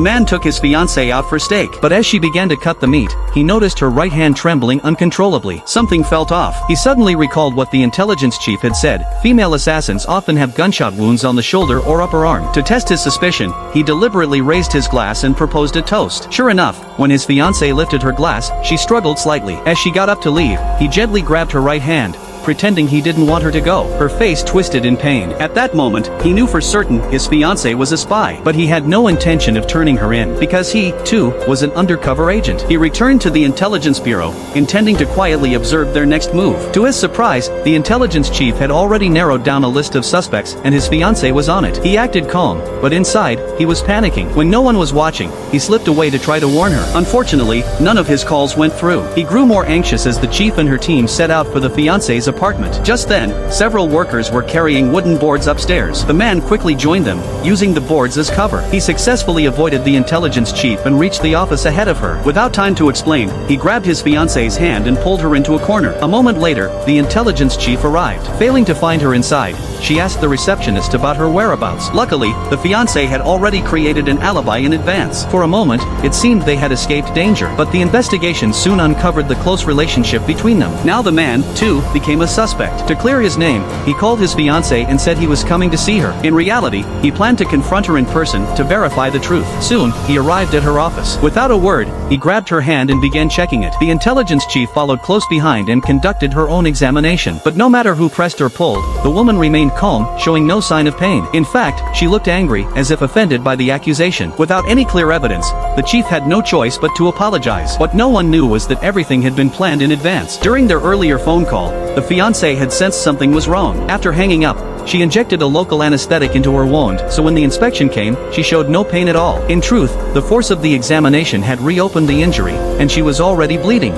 man took his fiancée out for steak. But as she began to cut the meat, he noticed her right hand trembling uncontrollably. Something felt off. He suddenly recalled what the intelligence chief had said: female assassins often have gunshot wounds on the shoulder or upper arm. To test his suspicion, he deliberately raised his glass and proposed a toast. Sure enough, when his fiancée lifted her glass, she struggled slightly. As she got up to leave, he gently grabbed her right hand, pretending he didn't want her to go. Her face twisted in pain. At that moment, he knew for certain his fiancée was a spy. But he had no intention of turning her in, because he, too, was an undercover agent. He returned to the intelligence bureau, intending to quietly observe their next move. To his surprise, the intelligence chief had already narrowed down a list of suspects, and his fiancée was on it. He acted calm, but inside, he was panicking. When no one was watching, he slipped away to try to warn her. Unfortunately, none of his calls went through. He grew more anxious as the chief and her team set out for the fiancée's apartment. Just then, several workers were carrying wooden boards upstairs. The man quickly joined them, using the boards as cover. He successfully avoided the intelligence chief and reached the office ahead of her. Without time to explain, he grabbed his fiancée's hand and pulled her into a corner. A moment later, the intelligence chief arrived. Failing to find her inside, she asked the receptionist about her whereabouts. Luckily, the fiancé had already created an alibi in advance. For a moment, it seemed they had escaped danger, but the investigation soon uncovered the close relationship between them. Now the man, too, became a suspect. To clear his name, he called his fiancée and said he was coming to see her. In reality, he planned to confront her in person to verify the truth. Soon, he arrived at her office. Without a word, he grabbed her hand and began checking it. The intelligence chief followed close behind and conducted her own examination. But no matter who pressed or pulled, the woman remained calm, showing no sign of pain. In fact, she looked angry, as if offended by the accusation. Without any clear evidence, the chief had no choice but to apologize. What no one knew was that everything had been planned in advance. During their earlier phone call, the fiancé had sensed something was wrong. After hanging up, she injected a local anesthetic into her wound, so when the inspection came, she showed no pain at all. In truth, the force of the examination had reopened the injury, and she was already bleeding.